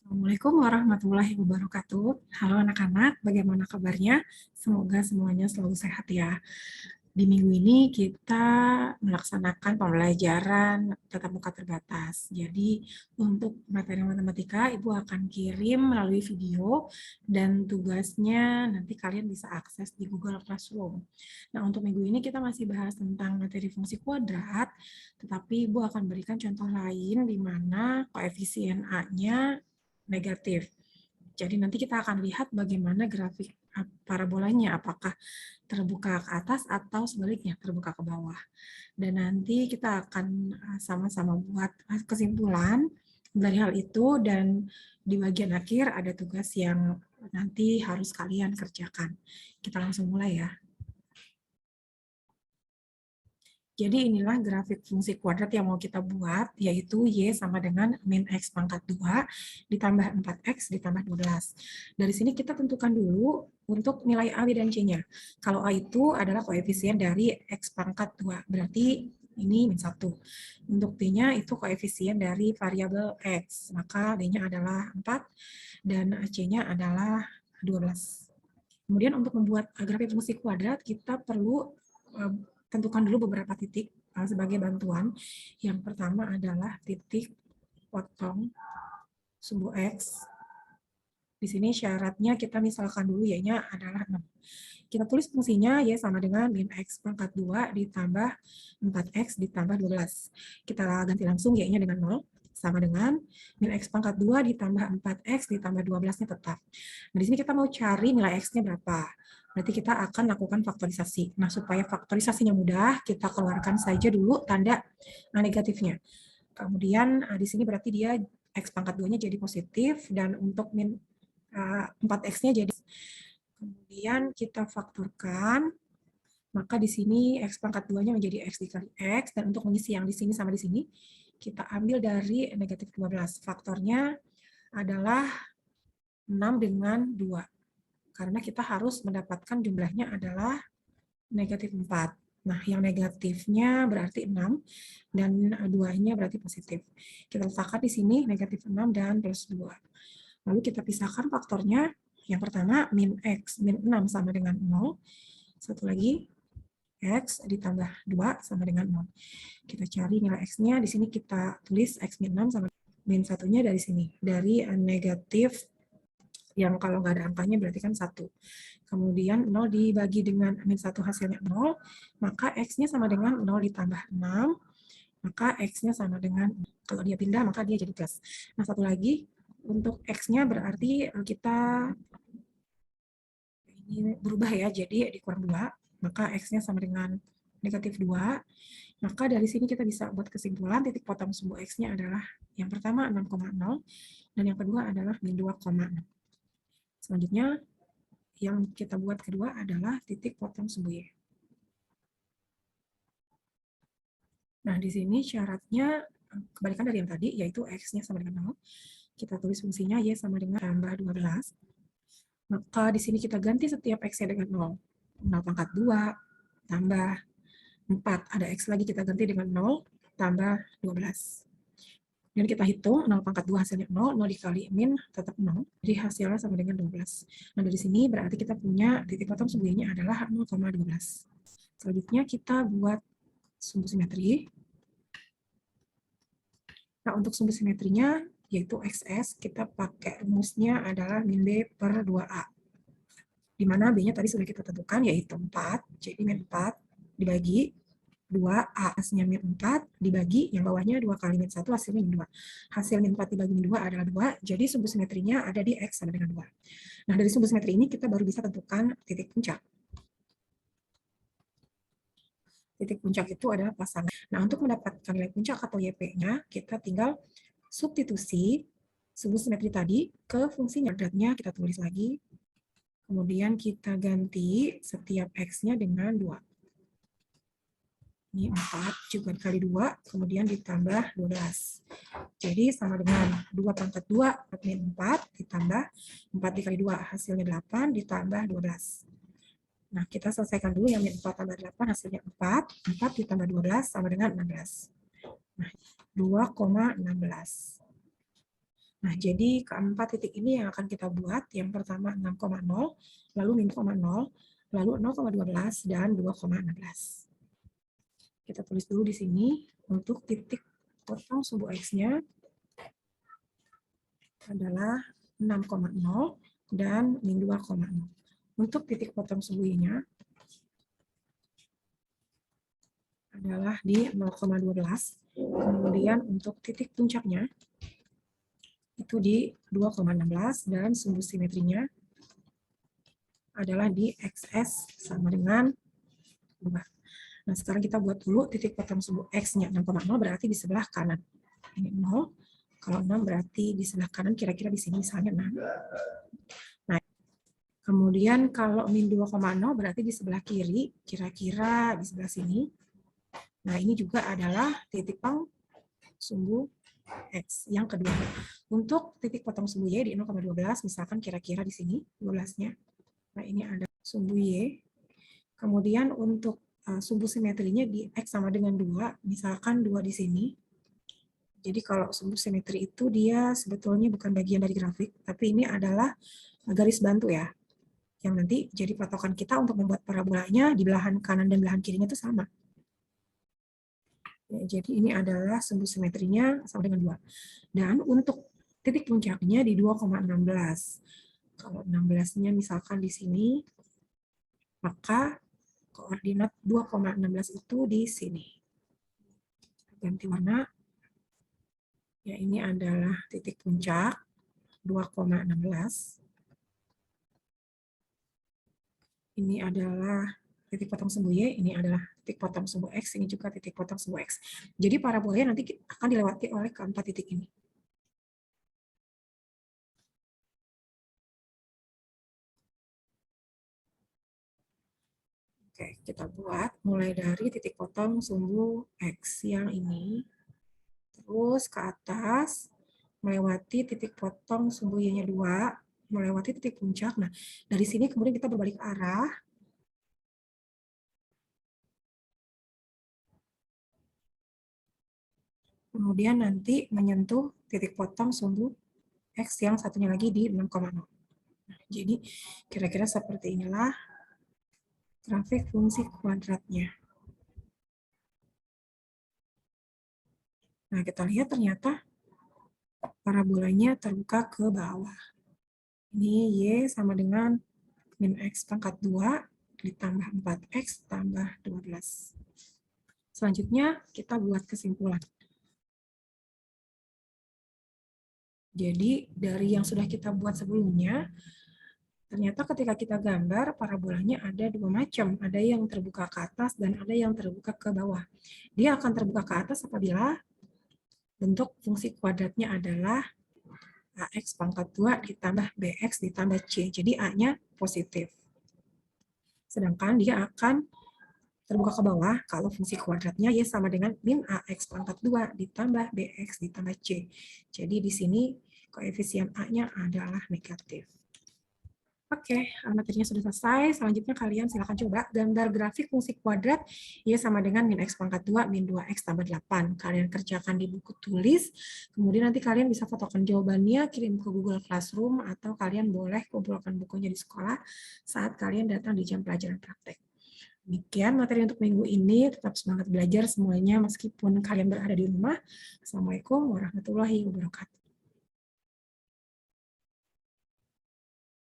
Assalamualaikum warahmatullahi wabarakatuh. Halo anak-anak, bagaimana kabarnya? Semoga semuanya selalu sehat ya. Di minggu ini kita melaksanakan pembelajaran tatap muka terbatas. Jadi untuk materi matematika, Ibu akan kirim melalui video dan tugasnya nanti kalian bisa akses di Google Classroom. Nah, untuk minggu ini kita masih bahas tentang materi fungsi kuadrat, tetapi Ibu akan berikan contoh lain di mana koefisien A-nya negatif. Jadi nanti kita akan lihat bagaimana grafik parabolanya, apakah terbuka ke atas atau sebaliknya terbuka ke bawah. Dan nanti kita akan sama-sama buat kesimpulan dari hal itu, dan di bagian akhir ada tugas yang nanti harus kalian kerjakan. Kita langsung mulai ya. Jadi inilah grafik fungsi kuadrat yang mau kita buat, yaitu Y sama dengan min X pangkat 2 ditambah 4X ditambah 12. Dari sini kita tentukan dulu untuk nilai A, B, dan C-nya. Kalau A itu adalah koefisien dari X pangkat 2, berarti ini min 1. Untuk B-nya itu koefisien dari variabel X, maka D-nya adalah 4 dan C-nya adalah 12. Kemudian untuk membuat grafik fungsi kuadrat, kita perlu tentukan dulu beberapa titik sebagai bantuan. Yang pertama adalah titik potong sumbu X. Di sini syaratnya kita misalkan dulu Y-nya adalah 6. Kita tulis fungsinya Y sama dengan min X pangkat 2 ditambah 4X ditambah 12. Kita ganti langsung Y-nya dengan 0 sama dengan min X pangkat 2 ditambah 4X ditambah 12-nya tetap. Nah, di sini kita mau cari nilai X-nya berapa. Berarti kita akan lakukan faktorisasi. Nah, supaya faktorisasinya mudah, kita keluarkan saja dulu tanda negatifnya. Kemudian di sini berarti dia X pangkat 2-nya jadi positif, dan untuk min 4X-nya jadi. Kemudian kita faktorkan, maka di sini X pangkat 2-nya menjadi X dikali X, dan untuk mengisi yang di sini sama di sini, kita ambil dari negatif 12. Faktornya adalah 6 dengan 2. Karena kita harus mendapatkan jumlahnya adalah negatif 4. Nah, yang negatifnya berarti 6, dan 2-nya berarti positif. Kita letakkan di sini negatif 6 dan plus 2. Lalu kita pisahkan faktornya. Yang pertama, min X min 6 sama dengan 0. Satu lagi, X ditambah 2 sama dengan 0. Kita cari nilai X-nya. Di sini kita tulis X min 6 sama min 1-nya dari sini. Dari negatif, yang kalau nggak ada angkanya berarti kan 1. Kemudian 0 dibagi dengan min 1 hasilnya 0, maka X-nya sama dengan 0 ditambah 6, maka X-nya sama dengan, kalau dia pindah maka dia jadi plus. Nah, satu lagi, untuk X-nya berarti kita ini berubah ya, jadi dikurang 2, maka X-nya sama dengan negatif 2. Maka dari sini kita bisa buat kesimpulan titik potong sumbu X-nya adalah yang pertama 6,0, dan yang kedua adalah min 2,6. Selanjutnya, yang kita buat kedua adalah titik potong sumbu Y. Nah, di sini syaratnya kebalikan dari yang tadi, yaitu X-nya sama dengan 0. Kita tulis fungsinya Y sama dengan tambah 12. Maka di sini kita ganti setiap X-nya dengan 0. 0 pangkat 2 tambah 4. Ada X lagi, kita ganti dengan 0 tambah 12. Dan kita hitung 0 pangkat 2 hasilnya 0, 0 dikali min tetap 0, jadi hasilnya sama dengan 12. Nah, dari sini berarti kita punya titik potong sumbu Y-nya adalah 0,12. Selanjutnya kita buat sumbu simetri. Nah, untuk sumbu simetrinya, yaitu XS, kita pakai rumusnya adalah min B per 2A. Di mana B-nya tadi sudah kita tentukan, yaitu 4, jadi min 4 dibagi 2, A-nya min 4, dibagi yang bawahnya 2 kali min 1, hasilnya min 2. Hasil min 4 dibagi min 2 adalah 2, jadi sumbu simetrinya ada di X sama dengan 2. Nah, dari sumbu simetri ini kita baru bisa tentukan titik puncak. Titik puncak itu adalah pasangan. Nah, untuk mendapatkan nilai puncak atau YP-nya, kita tinggal substitusi sumbu simetri tadi ke fungsinya. Kuadratnya kita tulis lagi. Kemudian kita ganti setiap X-nya dengan 2. Ini 4 juga kali 2, kemudian ditambah 12. Jadi sama dengan 2 pangkat 2, min 4, ditambah 4 dikali 2, hasilnya 8, ditambah 12. Nah, kita selesaikan dulu yang min 4 tambah 8, hasilnya 4. 4 ditambah 12 sama dengan 16. Nah, 2,16. Nah, jadi keempat titik ini yang akan kita buat. Yang pertama 6,0, lalu min 0,0, lalu 0,12, dan 2,16. Kita tulis dulu di sini untuk titik potong sumbu X-nya adalah 6,0 dan min 2,0. Untuk titik potong sumbu Y-nya adalah di 0,12. Kemudian untuk titik puncaknya itu di 2,16 dan sumbu simetrinya adalah di XS sama dengan 2. Nah, sekarang kita buat dulu titik potong sumbu X-nya 6,0 berarti di sebelah kanan. Ini 0. Kalau 6 berarti di sebelah kanan kira-kira di sini misalnya 6. Nah, kemudian kalau min 2,0 berarti di sebelah kiri, kira-kira di sebelah sini. Nah, ini juga adalah titik potong sumbu X yang kedua. Untuk titik potong sumbu Y di 0,12, misalkan kira-kira di sini 12-nya. Nah, ini ada sumbu Y. Kemudian untuk sumbu simetrinya di X sama dengan 2, misalkan 2 di sini. Jadi kalau sumbu simetri itu dia sebetulnya bukan bagian dari grafik, tapi ini adalah garis bantu ya, yang nanti jadi patokan kita untuk membuat parabolanya di belahan kanan dan belahan kirinya itu sama. Ya, jadi ini adalah sumbu simetrinya sama dengan 2. Dan untuk titik puncaknya di 2,16. Kalau 16-nya misalkan di sini, maka koordinat 2,16 itu di sini. Ganti warna. Ya, ini adalah titik puncak 2,16. Ini adalah titik potong sumbu Y, ini adalah titik potong sumbu X, ini juga titik potong sumbu X. Jadi parabolanya nanti akan dilewati oleh keempat titik ini. Oke, kita buat mulai dari titik potong sumbu X yang ini, terus ke atas, melewati titik potong sumbu Y-nya 2, melewati titik puncak. Nah, dari sini kemudian kita berbalik arah, kemudian nanti menyentuh titik potong sumbu X yang satunya lagi di 6,0. Jadi, kira-kira seperti inilah grafik fungsi kuadratnya. Nah, kita lihat ternyata parabolanya terbuka ke bawah. Ini Y sama dengan min X pangkat 2 ditambah 4X tambah 12. Selanjutnya, kita buat kesimpulan. Jadi, dari yang sudah kita buat sebelumnya, ternyata ketika kita gambar, parabolanya ada dua macam. Ada yang terbuka ke atas dan ada yang terbuka ke bawah. Dia akan terbuka ke atas apabila bentuk fungsi kuadratnya adalah AX pangkat 2 ditambah BX ditambah C. Jadi A-nya positif. Sedangkan dia akan terbuka ke bawah kalau fungsi kuadratnya Y sama dengan min AX pangkat 2 ditambah BX ditambah C. Jadi di sini koefisien A-nya adalah negatif. Oke, materinya sudah selesai. Selanjutnya kalian silakan coba gambar grafik fungsi kuadrat Y sama dengan min X pangkat 2, min 2X tambah 8. Kalian kerjakan di buku tulis, kemudian nanti kalian bisa fotokan jawabannya, kirim ke Google Classroom, atau kalian boleh kumpulkan bukunya di sekolah saat kalian datang di jam pelajaran praktek. Demikian materi untuk minggu ini. Tetap semangat belajar semuanya meskipun kalian berada di rumah. Assalamualaikum warahmatullahi wabarakatuh.